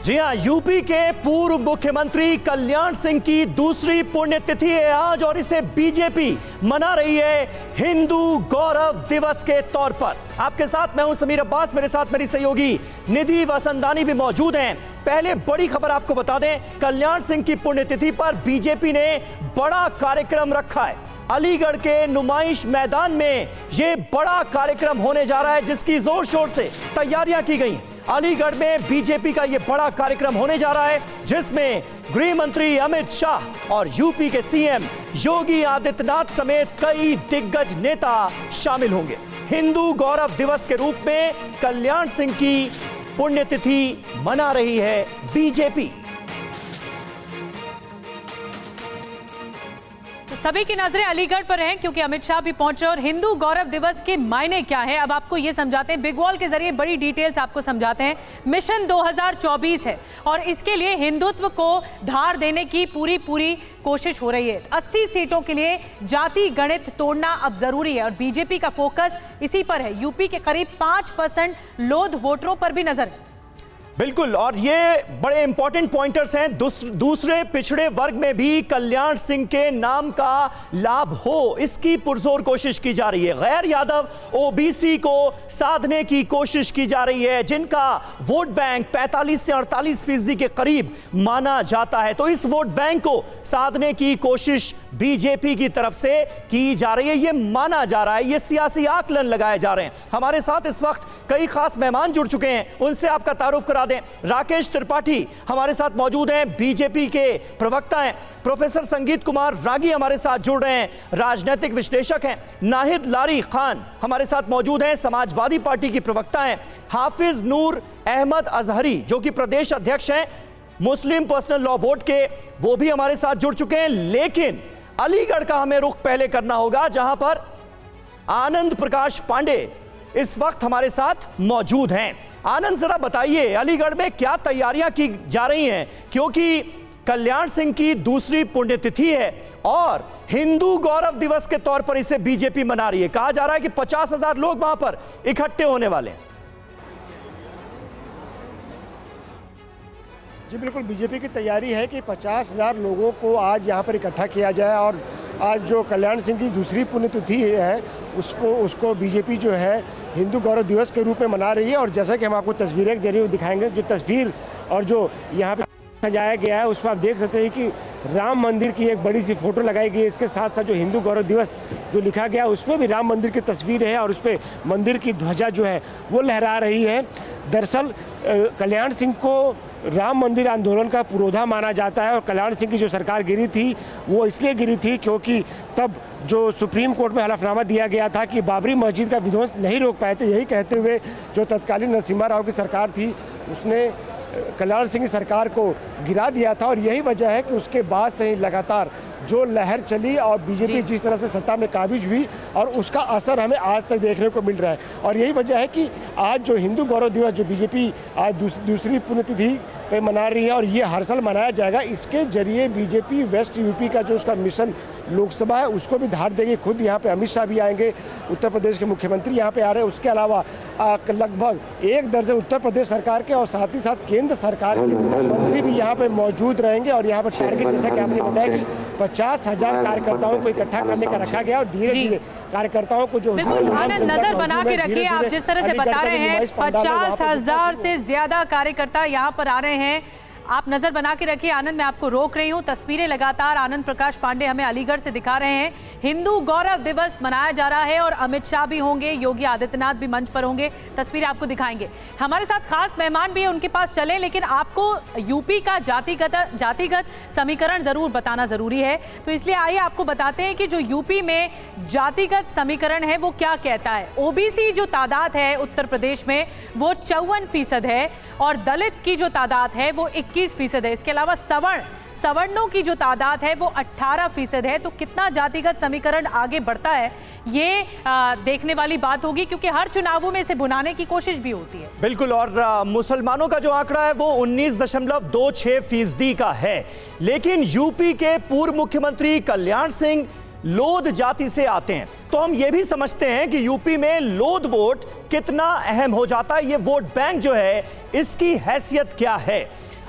जी हां, यूपी के पूर्व मुख्यमंत्री कल्याण सिंह की दूसरी पुण्यतिथि है आज और इसे बीजेपी मना रही है हिंदू गौरव दिवस के तौर पर। आपके साथ मैं हूं समीर अब्बास, मेरे साथ मेरी सहयोगी निधि वसंदानी भी मौजूद हैं। पहले बड़ी खबर आपको बता दें, कल्याण सिंह की पुण्यतिथि पर बीजेपी ने बड़ा कार्यक्रम रखा है। अलीगढ़ के नुमाइश मैदान में यह बड़ा कार्यक्रम होने जा रहा है जिसकी जोर शोर से तैयारियां की गई। अलीगढ़ में बीजेपी का यह बड़ा कार्यक्रम होने जा रहा है जिसमें गृह मंत्री अमित शाह और यूपी के सीएम योगी आदित्यनाथ समेत कई दिग्गज नेता शामिल होंगे। हिंदू गौरव दिवस के रूप में कल्याण सिंह की पुण्यतिथि मना रही है बीजेपी। तो सभी की नजरें अलीगढ़ पर हैं क्योंकि अमित शाह भी पहुंचे और हिंदू गौरव दिवस के मायने क्या है अब आपको ये समझाते हैं। बिग वॉल के जरिए बड़ी डिटेल्स आपको समझाते हैं। मिशन 2024 है और इसके लिए हिंदुत्व को धार देने की पूरी कोशिश हो रही है। 80 सीटों के लिए जाति गणित तोड़ना अब जरूरी है और बीजेपी का फोकस इसी पर है। यूपी के करीब 5% लोध वोटरों पर भी नजर है। बिल्कुल, और ये बड़े इंपॉर्टेंट पॉइंटर्स हैं। दूसरे पिछड़े वर्ग में भी कल्याण सिंह के नाम का लाभ हो, इसकी पुरजोर कोशिश की जा रही है। गैर यादव ओबीसी को साधने की कोशिश की जा रही है जिनका वोट बैंक 45 से 48% के करीब माना जाता है। तो इस वोट बैंक को साधने की कोशिश बीजेपी की तरफ से की जा रही है, ये माना जा रहा है, ये सियासी आकलन लगाए जा रहे हैं। हमारे साथ इस वक्त कई खास मेहमान जुड़ चुके हैं, उनसे आपका तारुफ करा दें। राकेश त्रिपाठी हमारे साथ मौजूद हैं, बीजेपी के प्रवक्ता हैं। प्रोफेसर संगीत कुमार रागी हमारे साथ जुड़ रहे हैं, राजनीतिक विश्लेषक हैं। नाहिद लारी खान हमारे साथ मौजूद हैं, समाजवादी पार्टी की प्रवक्ता हैं। हाफिज नूर अहमद अजहरी जो कि प्रदेश अध्यक्ष हैं मुस्लिम पर्सनल लॉ बोर्ड के, वो भी हमारे साथ जुड़ चुके हैं। लेकिन अलीगढ़ का हमें रुख पहले करना होगा जहां पर आनंद प्रकाश पांडे इस वक्त हमारे साथ मौजूद हैं। आनंद, जरा बताइए अलीगढ़ में क्या तैयारियां की जा रही हैं, क्योंकि कल्याण सिंह की दूसरी पुण्यतिथि है और हिंदू गौरव दिवस के तौर पर इसे बीजेपी मना रही है। कहा जा रहा है कि 50,000 लोग वहां पर इकट्ठे होने वाले हैं। जी बिल्कुल, बीजेपी की तैयारी है कि 50,000 लोगों को आज यहाँ पर इकट्ठा किया जाए और आज जो कल्याण सिंह की दूसरी पुण्यतिथि है उसको बीजेपी जो है हिंदू गौरव दिवस के रूप में मना रही है। और जैसा कि हम आपको तस्वीरें के जरिए दिखाएंगे, जो तस्वीर और जो यहाँ पे सजाया गया है उस पर आप देख सकते हैं कि राम मंदिर की एक बड़ी सी फोटो लगाई गई है। इसके साथ साथ जो हिंदू गौरव दिवस जो लिखा गया उसमें भी राम मंदिर की तस्वीर है और उस पर मंदिर की ध्वजा जो है वो लहरा रही है। दरअसल कल्याण सिंह को राम मंदिर आंदोलन का पुरोधा माना जाता है और कल्याण सिंह की जो सरकार गिरी थी वो इसलिए गिरी थी क्योंकि तब जो सुप्रीम कोर्ट में हलफनामा दिया गया था कि बाबरी मस्जिद का विध्वंस नहीं रोक पाए थे। यही कहते हुए जो तत्कालीन नरसिम्हा राव की सरकार थी उसने कल्याण सिंह की सरकार को गिरा दिया था और यही वजह है कि उसके बाद से ही लगातार जो लहर चली और बीजेपी जिस तरह से सत्ता में काबिज हुई और उसका असर हमें आज तक देखने को मिल रहा है। और यही वजह है कि आज जो हिंदू गौरव दिवस जो बीजेपी आज दूसरी पुण्यतिथि पे मना रही है और ये हर साल मनाया जाएगा, इसके जरिए बीजेपी वेस्ट यूपी का जो उसका मिशन लोकसभा है उसको भी धार देगी। खुद यहाँ पे अमित शाह भी आएंगे, उत्तर प्रदेश के मुख्यमंत्री यहाँ पे आ रहे हैं। उसके अलावा लगभग 1 दर्जन उत्तर प्रदेश सरकार के और साथ ही साथ केंद्र सरकार के मंत्री भी यहाँ पे मौजूद रहेंगे। और यहाँ पर टारगेट जैसा कि आपने बताया कि 50,000 कार्यकर्ताओं को इकट्ठा करने का रखा गया और धीरे धीरे कार्यकर्ताओं को जो नजर बना के रखिए। आप जिस तरह से बता रहे हैं 50,000 से ज्यादा कार्यकर्ता यहाँ पर आ रहे हैं, आप नजर बना के रखिए। आनंद, मैं आपको रोक रही हूं। तस्वीरें लगातार आनंद प्रकाश पांडे हमें अलीगढ़ से दिखा रहे हैं। हिंदू गौरव दिवस मनाया जा रहा है और अमित शाह भी होंगे, योगी आदित्यनाथ भी मंच पर होंगे। तस्वीरें आपको दिखाएंगे। हमारे साथ खास मेहमान भी है, उनके पास चले, लेकिन आपको यूपी का जातिगत समीकरण जरूर बताना जरूरी है। तो इसलिए आइए आपको बताते हैं कि जो यूपी में जातिगत समीकरण है वो क्या कहता है। ओबीसी जो तादाद है उत्तर प्रदेश में वो 54% है और दलित की जो तादाद है वो 21% है। इसके अलावा सवर्णों की जो तादाद है वो 18% है। तो कितना जातिगत समीकरण आगे बढ़ता है ये देखने वाली बात होगी, क्योंकि हर चुनावों में इसे भुनाने की कोशिश भी होती है। बिल्कुल, और मुसलमानों का जो आंकड़ा है वो 19.26% का है। लेकिन यूपी के पूर्व मुख्यमंत्री कल्याण सिंह लोध जाति से आते हैं, तो हम ये भी समझते हैं कि यूपी में लोध वोट कितना अहम हो जाता है। ये वोट बैंक जो है इसकी हैसियत क्या है।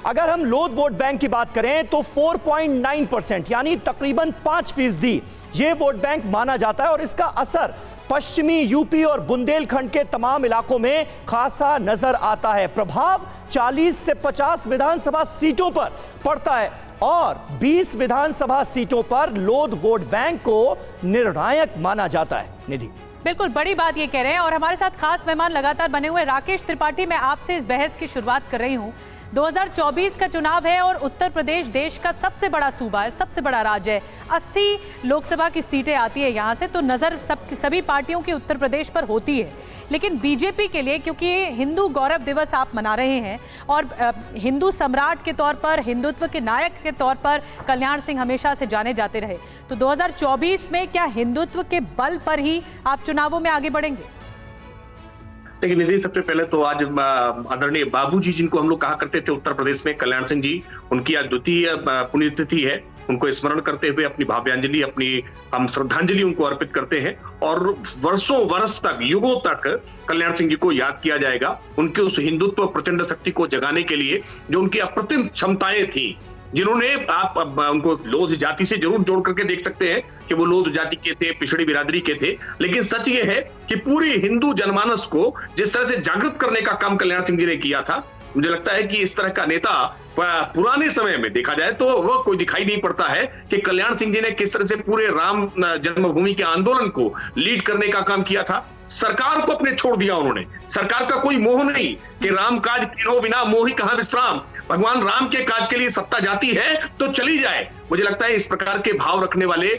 अगर हम लोध वोट बैंक की बात करें तो 4.9% यानी तकरीबन 5% ये वोट बैंक माना जाता है और इसका असर पश्चिमी यूपी और बुंदेलखंड के तमाम इलाकों में खासा नजर आता है। प्रभाव 40 से 50 विधानसभा सीटों पर पड़ता है और 20 विधानसभा सीटों पर लोध वोट बैंक को निर्णायक माना जाता है। निधि, बिल्कुल बड़ी बात ये कह रहे हैं और हमारे साथ खास मेहमान लगातार बने हुए राकेश त्रिपाठी। मैं आपसे इस बहस की शुरुआत कर रही हूं। 2024 का चुनाव है और उत्तर प्रदेश देश का सबसे बड़ा सूबा है, सबसे बड़ा राज्य है। 80 लोकसभा की सीटें आती है यहाँ से, तो नजर सभी पार्टियों की उत्तर प्रदेश पर होती है। लेकिन बीजेपी के लिए, क्योंकि हिंदू गौरव दिवस आप मना रहे हैं और हिंदू सम्राट के तौर पर, हिंदुत्व के नायक के तौर पर कल्याण सिंह हमेशा से जाने जाते रहे, तो 2024 में क्या हिंदुत्व के बल पर ही आप चुनावों में आगे बढ़ेंगे? लेकिन निधि, सबसे पहले तो आज आदरणीय बाबूजी जिनको हम लोग कहा करते थे उत्तर प्रदेश में, कल्याण सिंह जी, उनकी आज द्वितीय पुण्यतिथि है। उनको स्मरण करते हुए अपनी भाव्यांजलि, अपनी हम श्रद्धांजलि उनको अर्पित करते हैं और वर्षों वर्ष तक, युगों तक कल्याण सिंह जी को याद किया जाएगा। उनके उस हिंदुत्व प्रचंड शक्ति को जगाने के लिए जो उनकी अप्रतिम क्षमताएं थी, जिन्होंने आप उनको लोध जाति से जरूर जोड़ करके देख सकते हैं कि वो लोध जाति के थे, पिछड़ी बिरादरी के थे, लेकिन सच ये है कि पूरी हिंदू जनमानस को जिस तरह से जागृत करने का काम कल्याण सिंह जी ने किया था, मुझे लगता है कि इस तरह का नेता पुराने समय में देखा जाए तो वह कोई दिखाई नहीं पड़ता है कि कल्याण सिंह जी ने किस तरह से पूरे राम जन्मभूमि के आंदोलन को लीड करने का काम किया था। सरकार को अपने छोड़ दिया उन्होंने, सरकार का कोई मोह नहीं कि राम काज किरो बिना मोहि कहां विश्राम, भगवान राम के काज के लिए सत्ता जाती है तो चली जाए। मुझे लगता है इस प्रकार के भाव रखने वाले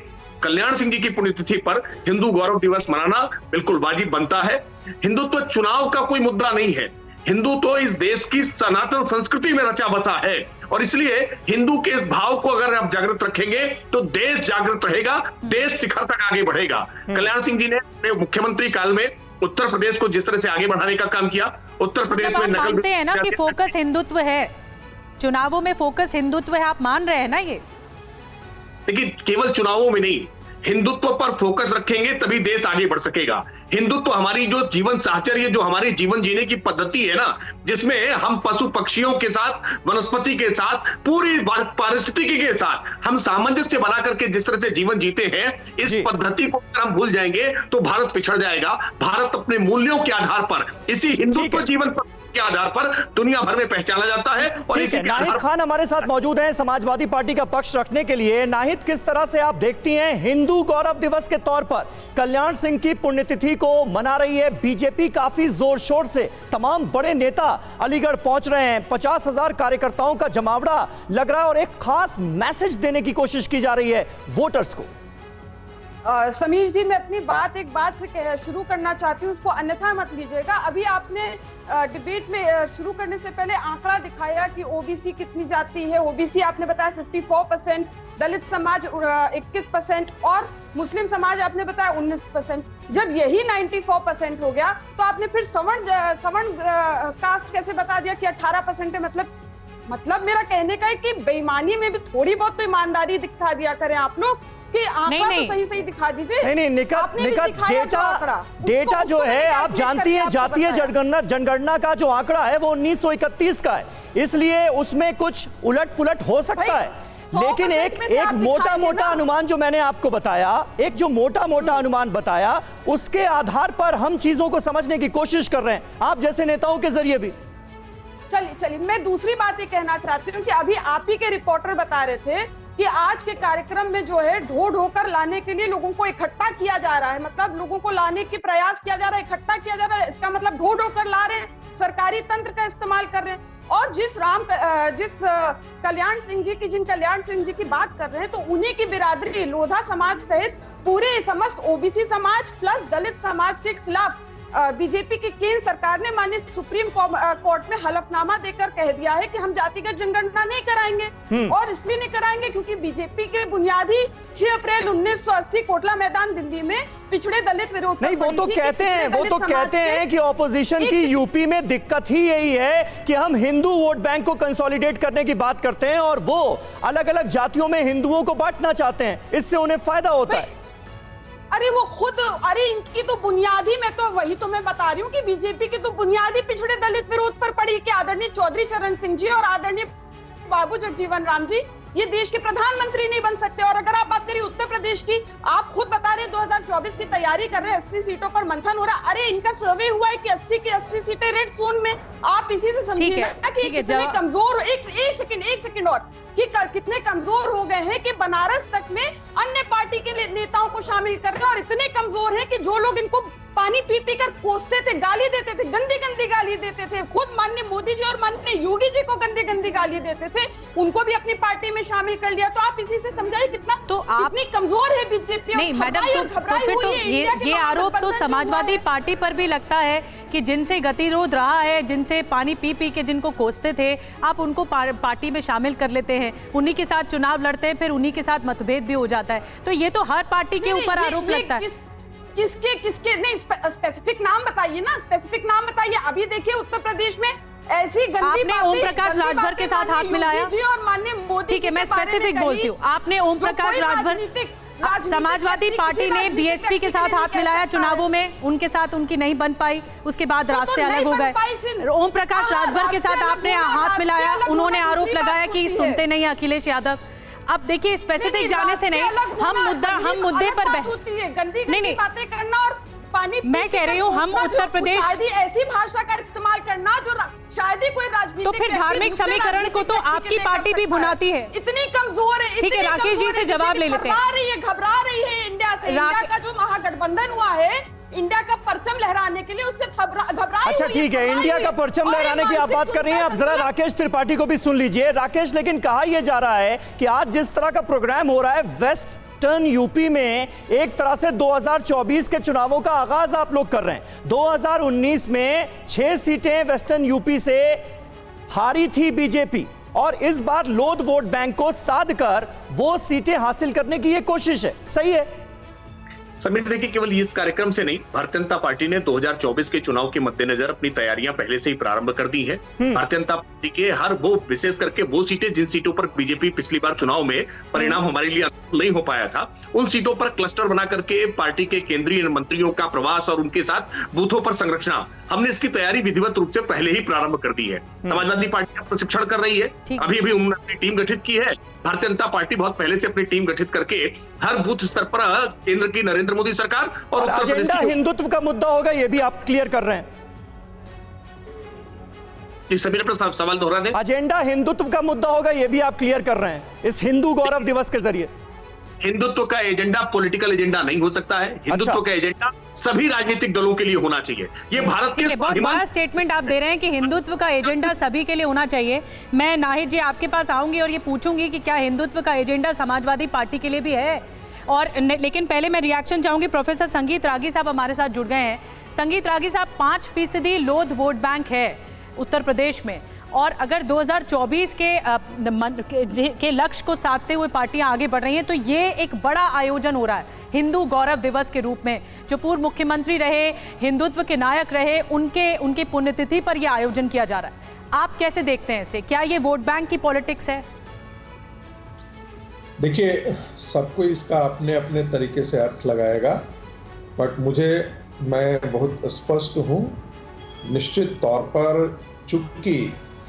कल्याण सिंह जी की पुण्यतिथि पर हिंदू गौरव दिवस मनाना बिल्कुल वाजिब बनता है। हिंदुत्व चुनाव का कोई मुद्दा नहीं है, हिंदू तो इस देश की सनातन संस्कृति में रचा बसा है और इसलिए हिंदू के इस भाव को अगर आप जागृत रखेंगे तो देश जागृत रहेगा, देश शिखर तक आगे बढ़ेगा। कल्याण सिंह जी ने अपने मुख्यमंत्री काल में उत्तर प्रदेश को जिस तरह से आगे बढ़ाने का काम किया, उत्तर प्रदेश में नकल मानते हैं ना कि फोकस हिंदुत्व है, चुनावों में फोकस हिंदुत्व है, आप मान रहे हैं ना ये? लेकिन केवल चुनावों में नहीं, हिंदुत्व पर फोकस रखेंगे तभी देश आगे बढ़ सकेगा। हिंदुत्व हमारी जो जीवन साहचर्य, जो हमारी जीवन जीने की पद्धति है ना, जिसमें हम पशु पक्षियों के साथ, वनस्पति के साथ, पूरी पारिस्थितिकी के साथ हम सामंजस्य बना करके जिस तरह से जीवन जीते हैं, इस पद्धति को अगर हम भूल जाएंगे तो भारत पिछड़ जाएगा। भारत अपने मूल्यों के आधार पर, इसी हिंदुत्व जीवन के आधार पर दुनिया भर में पहचाना जाता है। और इसी नाहिद खान हमारे साथ मौजूद हैं समाजवादी पार्टी का पक्ष रखने के लिए। नाहिद, किस तरह से आप देखती हैं हिंदू गौरव दिवस के तौर पर कल्याण सिंह की पुण्यतिथि को मना रही है बीजेपी काफी जोर शोर से, तमाम बड़े नेता अलीगढ़ पहुंच रहे हैं, 50,000 कार्यकर्ताओं का जमावड़ा लग रहा है और एक खास मैसेज देने की कोशिश की जा रही है वोटर्स को। समीर जी, मैं अपनी बात एक बात से शुरू करना चाहती हूँ, उसको अन्यथा मत लीजिएगा। अभी आपने डिबेट में शुरू करने से पहले आंकड़ा दिखाया कि ओबीसी कितनी जाती है। ओबीसी आपने बताया 54%, दलित समाज 21% और मुस्लिम समाज आपने बताया 19%। जब यही 94% हो गया तो आपने फिर सवर्ण कास्ट कैसे बता दिया कि 18% है? मतलब मेरा कहने का है कि बेईमानी में भी थोड़ी बहुत तो ईमानदारी दिखा दिया करें आप लोग कि आंकड़ा तो सही दिखा दीजिए। नहीं, निकट डेटा जो है आप जानती हैं, जातीय जनगणना का जो आंकड़ा है वो 1931 का है, इसलिए उसमें कुछ उलट पुलट हो सकता है। लेकिन एक मोटा अनुमान जो मैंने आपको बताया, एक जो मोटा अनुमान बताया, उसके आधार पर हम चीजों को समझने की कोशिश कर रहे हैं, आप जैसे नेताओं के जरिए भी। चलिए मैं दूसरी बात ये कहना चाहती हूँ कि अभी आप ही के रिपोर्टर बता रहे थे कि आज के कार्यक्रम में जो है ढो कर लाने के लिए लोगों को इकट्ठा किया जा रहा है, मतलब लोगों को लाने की प्रयास किया जा रहा है, इकट्ठा किया जा रहा है। इसका मतलब ढो कर ला रहे हैं, सरकारी तंत्र का इस्तेमाल कर रहे हैं। और जिन कल्याण सिंह जी की बात कर रहे हैं, तो उन्हीं की बिरादरी लोधा समाज सहित पूरे समस्त ओबीसी समाज प्लस दलित समाज के खिलाफ बीजेपी की केंद्र सरकार ने माननीय सुप्रीम कोर्ट में हलफनामा देकर कह दिया है कि हम जातिगत जनगणना नहीं कराएंगे। और इसलिए नहीं कराएंगे क्योंकि बीजेपी के बुनियादी 6 अप्रैल 1980 कोटला मैदान दिल्ली में पिछड़े दलित विरोध नहीं, वो तो कहते हैं कि ऑपोजिशन की यूपी में दिक्कत ही यही है कि हम हिंदू वोट बैंक को कंसोलिडेट करने की बात करते हैं और वो अलग अलग जातियों में हिंदुओं को बांटना चाहते हैं, इससे उन्हें फायदा होता है। अरे इनकी तो बुनियादी, मैं तो वही तो मैं बता रही हूँ कि बीजेपी की तो बुनियादी पिछड़े दलित विरोध पर पड़ी कि आदरणीय चौधरी चरण सिंह जी और आदरणीय बाबू जगजीवन राम जी ये देश के प्रधानमंत्री नहीं बन सकते। और अगर आप बात करिए उत्तर प्रदेश की, आप खुद बता रहे हैं 2024 की तैयारी कर रहे हैं, 80 सीटों पर मंथन हो रहा। अरे इनका सर्वे हुआ है कि 80 की 80 सीटें रेड जोन में। आप इसी से समझिए ना कि कितने कमजोर, एक सेकंड और कि कितने कमजोर हो गए हैं कि बनारस तक में अन्य पार्टी के नेताओं को शामिल कर रहे हैं। और इतने कमजोर हैं कि जो लोग इनको पानी पी पी कर कोसते थे, गाली देते थे, गंदी गंदी गाली देते थे, खुद माननीय मोदी जी और माननीय योगी जी को गंदी गंदी गाली देते थे, उनको भी अपनी पार्टी में शामिल कर लिया। तो आप इसी से समझाइए कितना तो आप कितनी कमजोर है बीजेपी। नहीं मैडम, तो फिर तो ये आरोप तो समाजवादी पार्टी पर भी लगता है कि जिनसे गतिरोध रहा है, जिनसे पानी पी पी के जिनको कोसते थे, आप उनको पार्टी में शामिल कर लेते हैं, उन्हीं के साथ चुनाव लड़ते हैं, फिर उन्हीं के साथ मतभेद भी हो जाता है। तो ये तो हर पार्टी के ऊपर आरोप लगता है। किसके किसके नहीं, स्पेसिफिक नाम बताइए ना, स्पेसिफिक नाम बताइए। अभी देखिए उत्तर प्रदेश में ऐसी गंदी आपने ओम प्रकाश राजभर के साथ हाथ मिलाया जी और माननीय मोदी। ठीक है, मैं स्पेसिफिक बोलती हूँ। आपने ओम प्रकाश राजभर, समाजवादी पार्टी ने बीएसपी के साथ हाथ मिलाया चुनावों में, उनके साथ उनकी नहीं बन पाई, उसके बाद रास्ते अलग हो गए। ओम प्रकाश राजभर के साथ आपने हाथ मिलाया, उन्होंने आरोप लगाया कि सुनते नहीं अखिलेश यादव। अब देखिए स्पेसिफिक जाने से नहीं, हम मुद्दे पर नहीं बातें करना और पानी, मैं कह रही हूँ हम उत्तर प्रदेश ऐसी भाषा का इस्तेमाल करना जो शायद ही कोई राजनीतिक, तो फिर धार्मिक समीकरण को तो आपकी पार्टी भी भुनाती है। इतनी कमजोर है। ठीक है, राकेश जी से जवाब ले लेते हैं। घबरा रही है इंडिया से। इंडिया का जो महागठबंधन हुआ है, इंडिया का परचम लहराने के लिए उससे घबरा। अच्छा ठीक है, इंडिया का परचम लहराने की आप बात कर रही हैं। अब जरा राकेश त्रिपाठी को भी सुन लीजिए। राकेश, लेकिन कहा यह जा रहा है कि आज जिस तरह का प्रोग्राम हो रहा है वेस्टर्न यूपी में, एक तरह से 2024 के चुनावों का आगाज आप लोग कर रहे हैं। 2019 में 6 सीटें वेस्टर्न यूपी से हारी थी बीजेपी, और इस बार लोध वोट बैंक को साध कर वो सीटें हासिल करने की ये कोशिश है, सही है? समीर देखिए, केवल इस कार्यक्रम से नहीं, भारतीय जनता पार्टी ने 2024 के चुनाव के मद्देनजर अपनी तैयारियां पहले से ही प्रारंभ कर दी है। भारतीय जनता पार्टी के हर वो, विशेष करके वो सीटें जिन सीटों पर बीजेपी पिछली बार चुनाव में परिणाम हमारे लिए नहीं हो पाया था, उन सीटों पर क्लस्टर बना करके पार्टी के केंद्रीय मंत्रियों का प्रवास और उनके साथ बूथों पर संरचना, हमने इसकी तैयारी विधिवत रूप से पहले ही प्रारंभ कर दी है। समाजवादी पार्टी का प्रशिक्षण कर रही है, अभी अभी उन्होंने अपनी टीम गठित की है। भारतीय जनता पार्टी बहुत पहले से अपनी टीम गठित करके हर बूथ स्तर पर केंद्र की नरेंद्र मोदी सरकार और एजेंडा हिंदुत्व का मुद्दा होगा, ये भी आप क्लियर कर रहे हैं? इस सभी अपना सवाल दोहरा दें। एजेंडा हिंदुत्व का मुद्दा होगा, ये भी आप क्लियर कर रहे हैं इस हिंदू गौरव दिवस के जरिए? हिंदुत्व का एजेंडा पॉलिटिकल एजेंडा नहीं हो सकता है। हिंदुत्व का एजेंडा सभी राजनीतिक दलों के लिए होना चाहिए। ये भारत के बहुत बड़ा स्टेटमेंट आप दे रहे हैं कि हिंदुत्व का एजेंडा सभी के लिए होना चाहिए। मैं नाहिद जी आपके पास आऊंगी और ये पूछूंगी कि क्या हिंदुत्व का एजेंडा समाजवादी पार्टी के लिए भी है? और लेकिन पहले मैं रिएक्शन चाहूंगी। प्रोफेसर संगीत रागी साहब हमारे साथ जुड़ गए हैं। संगीत रागी साहब, 5% लोध वोट बैंक है उत्तर प्रदेश में, और अगर 2024 के लक्ष्य को साधते हुए पार्टियां आगे बढ़ रही हैं, तो ये एक बड़ा आयोजन हो रहा है हिंदू गौरव दिवस के रूप में। जो पूर्व मुख्यमंत्री रहे, हिंदुत्व के नायक रहे, उनके पुण्यतिथि पर यह आयोजन किया जा रहा है। आप कैसे देखते हैं इसे? क्या ये वोट बैंक की पॉलिटिक्स है? देखिए, सबको इसका अपने अपने तरीके से अर्थ लगाएगा, बट मैं बहुत स्पष्ट हूँ। निश्चित तौर पर चूंकि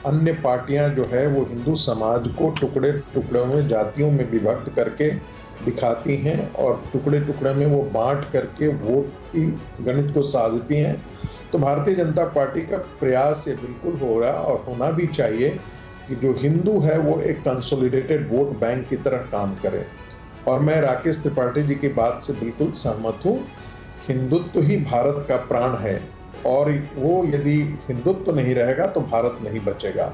अन्य पार्टियां जो है वो हिंदू समाज को टुकड़े टुकड़ों में, जातियों में विभक्त करके दिखाती हैं और टुकड़े टुकड़े में वो बांट करके वोट की गणित को साधती हैं, तो भारतीय जनता पार्टी का प्रयास ये बिल्कुल हो रहा और होना भी चाहिए कि जो हिंदू है वो एक कंसोलिडेटेड वोट बैंक की तरह काम करे। और मैं राकेश त्रिपाठी जी की बात से बिल्कुल सहमत हूँ। हिंदुत्व ही भारत का प्राण है, और वो यदि हिंदुत्व नहीं रहेगा तो भारत नहीं बचेगा।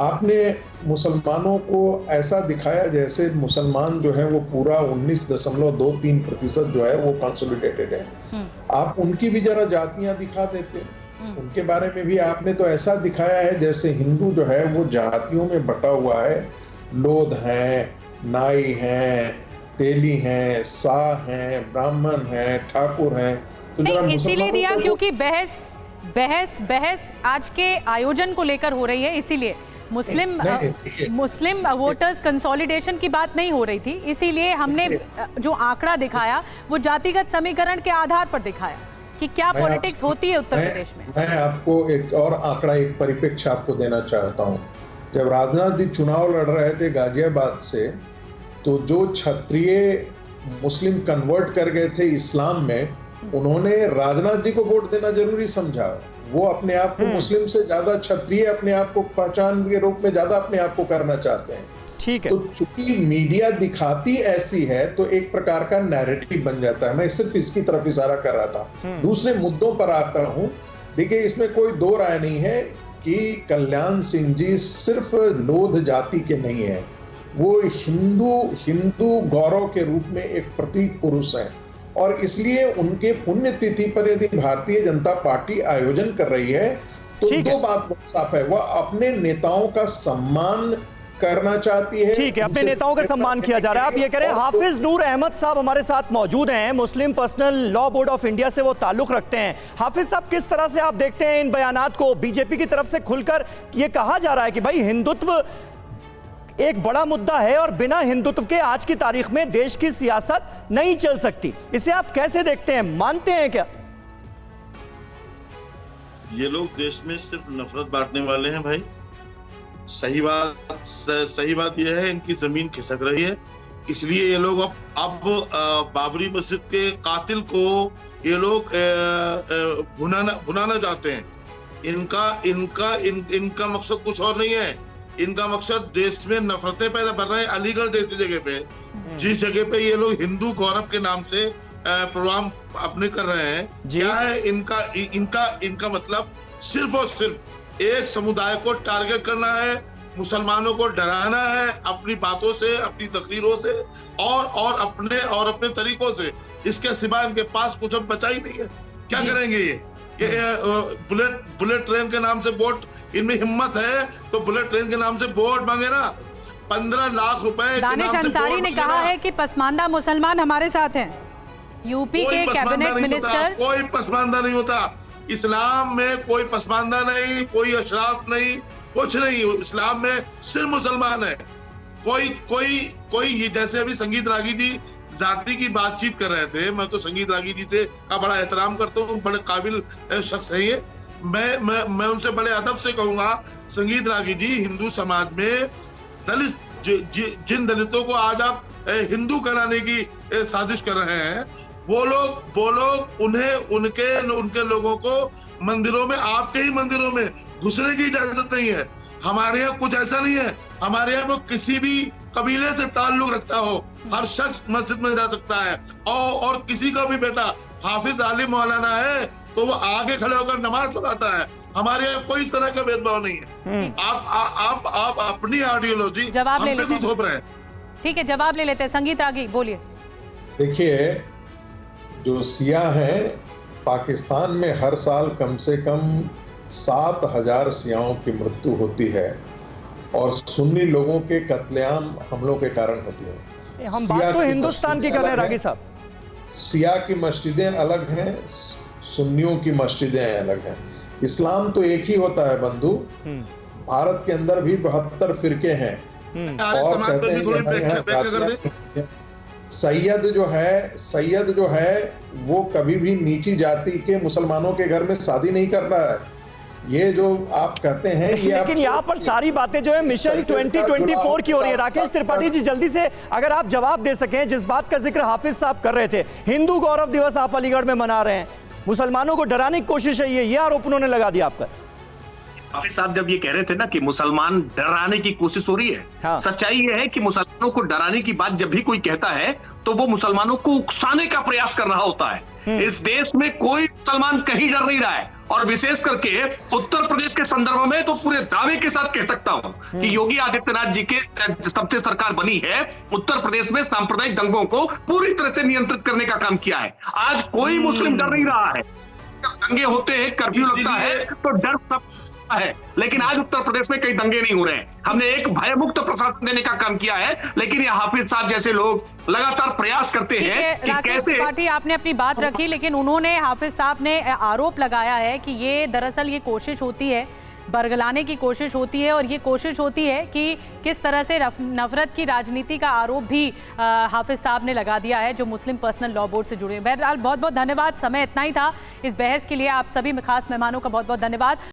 आपने मुसलमानों को ऐसा दिखाया जैसे मुसलमान जो है वो पूरा 19.23% जो है वो कंसोलिडेटेड है। आप उनकी भी जरा जातियां दिखा देते, उनके बारे में भी आपने तो ऐसा दिखाया है जैसे हिंदू जो है वो जातियों में बटा हुआ है। लोध हैं, नाई हैं, तेली हैं, शाह हैं, ब्राह्मण हैं, ठाकुर हैं। इसीलिए दिया क्योंकि बहस आज के आयोजन को लेकर हो रही है, इसीलिए मुस्लिम वोटर्स कंसोलिडेशन की बात नहीं हो रही थी, इसीलिए हमने जो आंकड़ा दिखाया वो जातिगत समीकरण के आधार पर दिखाया कि क्या पॉलिटिक्स होती है उत्तर प्रदेश में। मैं आपको एक और आंकड़ा, एक परिप्रेक्ष्य आपको देना चाहता हूँ। जब राजनाथ जी चुनाव लड़ रहे थे गाजियाबाद से, तो जो क्षत्रिय मुस्लिम कन्वर्ट कर गए थे इस्लाम में, उन्होंने राजनाथ जी को वोट देना जरूरी समझा। वो अपने आप को मुस्लिम से ज्यादा क्षत्रिय अपने आप को पहचान के रूप में ज्यादा अपने आप को करना चाहते हैं। ठीक है। तो चूंकि मीडिया दिखाती ऐसी है तो एक प्रकार का नैरेटिव बन जाता है। मैं सिर्फ इसकी तरफ इशारा कर रहा था। दूसरे मुद्दों पर आता हूं। देखिए, इसमें कोई दो राय नहीं है कि कल्याण सिंह जी सिर्फ लोध जाति के नहीं है, वो हिंदू गौरव के रूप में एक प्रतीक पुरुष हैं। और इसलिए उनके पुण्यतिथि पर यदि भारतीय जनता पार्टी आयोजन कर रही है तो दो बात बहुत साफ है, वह अपने नेताओं का सम्मान करना चाहती है। ठीक है, अपने नेताओं का सम्मान किया जा रहा है। आप ये कह रहे हैं। हाफिज नूर अहमद साहब हमारे साथ मौजूद हैं, Muslim personal law board of India से वो ताल्लुक रखते हैं। हाफिज साहब, किस तरह से आप देखते हैं इन बयानात को? बीजेपी की तरफ से खुलकर ये कहा जा रहा है कि भाई हिंदुत्व एक बड़ा मुद्दा है और बिना हिंदुत्व के आज की तारीख में देश की सियासत नहीं चल सकती। इसे आप कैसे देखते हैं, मानते हैं क्या? ये लोग देश में सिर्फ नफरत बांटने वाले हैं भाई। सही बात यह है, इनकी जमीन खिसक रही है, इसलिए ये लोग अब बाबरी मस्जिद के कातिल को ये लोग भुनाना चाहते हैं। इनका मकसद कुछ और नहीं है। इनका मकसद देश में नफरतें पैदा कर रहे हैं। अलीगढ़ जैसी जगह पे, जिस जगह पे ये लोग हिंदू गौरव के नाम से प्रोग्राम अपने कर रहे हैं, क्या है इनका मतलब? सिर्फ और सिर्फ एक समुदाय को टारगेट करना है, मुसलमानों को डराना है अपनी बातों से, अपनी तकरीरों से और अपने तरीकों से। इसके सिवा इनके पास कुछ अब बचा ही नहीं है। क्या करेंगे ये बुलेट ट्रेन के नाम से वोट, इनमें हिम्मत है तो बुलेट ट्रेन के नाम से वोट मांगे ना। 15 लाख रुपए। दानिश अंसारी ने कहा है कि पसमानदा मुसलमान हमारे साथ हैं। यूपी के कैबिनेट मिनिस्टर। कोई पसमानदा नहीं होता इस्लाम में, कोई पसमानदा नहीं, कोई अशराफ नहीं, कुछ नहीं। इस्लाम में सिर्फ मुसलमान है। कोई जैसे अभी संगीत रागी जी जाति की बातचीत कर रहे थे, मैं तो संगीत रागी जी से का बड़ा एहतराम करता हूँ, बड़े काबिल शख्स है ये। मैं उनसे बड़े अदब से कहूंगा, संगीत रागी जी हिंदू समाज में जिन दलितों को आज आप हिंदू कराने की साजिश कर रहे हैं, वो लोग उनके लोगों को मंदिरों में, आपके ही मंदिरों में घुसने की इजाजत नहीं है। हमारे यहाँ कुछ ऐसा नहीं है। हमारे यहाँ किसी भी कबीले से ताल्लुक रखता हो, हर शख्स मस्जिद में जा सकता है। और किसी का भी बेटा हाफिज आलिम मौलाना है तो वो आगे खड़े होकर नमाज पढ़ाता है। हमारे यहाँ कोई इस तरह का भेदभाव नहीं है। आप अपनी आइडियोलॉजी हम पे क्यों थोप रहे हैं? ठीक है, जवाब ले लेते हैं। संगीत रागी बोलिए। देखिए, जो सिया हैं, पाकिस्तान में हर साल कम से कम 7,000 सियाओं की मृत्यु होती है और सुन्नी लोगों के कत्लेआम हमलों के कारण होती है। हम बात तो हिंदुस्तान की कर रहे हैं रागी साहब। सिया की मस्जिदें अलग हैं, सुन्नियों की मस्जिदें अलग हैं। इस्लाम तो एक ही होता है बंधु। भारत के अंदर भी 72 फिरके हैं और कहते हैं सैयद जो है वो कभी भी नीची जाति के मुसलमानों के घर में शादी नहीं कर रहा है। ये जो आप कहते हैं ये, लेकिन यहाँ पर सारी बातें जो है मिशन 2024 की हो रही है। राकेश त्रिपाठी जी, जल्दी से अगर आप जवाब दे सकें, जिस बात का जिक्र हाफिज साहब कर रहे थे, हिंदू गौरव दिवस आप अलीगढ़ में मना रहे हैं, मुसलमानों को डराने की कोशिश है, ये आरोप उन्होंने लगा दिया आप पर। हाफिज साहब जब ये कह रहे थे ना कि मुसलमान डराने की कोशिश हो रही है, हाँ। सच्चाई ये है कि मुसलमानों को डराने की बात जब भी कोई कहता है तो वो मुसलमानों को उकसाने का प्रयास कर रहा होता है। इस देश में कोई मुसलमान कहीं डर नहीं रहा है, और विशेष करके उत्तर प्रदेश के संदर्भ में तो पूरे दावे के साथ कह सकता हूं कि योगी आदित्यनाथ जी के सबसे सरकार बनी है, उत्तर प्रदेश में सांप्रदायिक दंगों को पूरी तरह से नियंत्रित करने का काम किया है। आज कोई मुस्लिम डर नहीं रहा है। दंगे होते हैं, कर्फ्यू लगता है तो डर सब है, लेकिन आज उत्तर प्रदेश में कई दंगे नहीं हो रहे हैं। हमने एक भयमुक्त प्रशासन देने का काम किया है, लेकिन ये हाफिज साहब जैसे लोग लगातार प्रयास करते हैं कि राकेश त्रिपाठी, आपने अपनी बात रखी, लेकिन उन्होंने, हाफिज साहब ने आरोप लगाया है कि ये दरअसल ये कोशिश होती है, बरगलाने की कोशिश होती है, और ये कोशिश होती है कि किस तरह से नफरत की राजनीति का आरोप भी हाफिज साहब ने लगा दिया है, जो मुस्लिम पर्सनल लॉ बोर्ड से जुड़े हैं। बहरहाल बहुत बहुत धन्यवाद, समय इतना ही था इस बहस के लिए। आप सभी खास मेहमानों का बहुत बहुत धन्यवाद।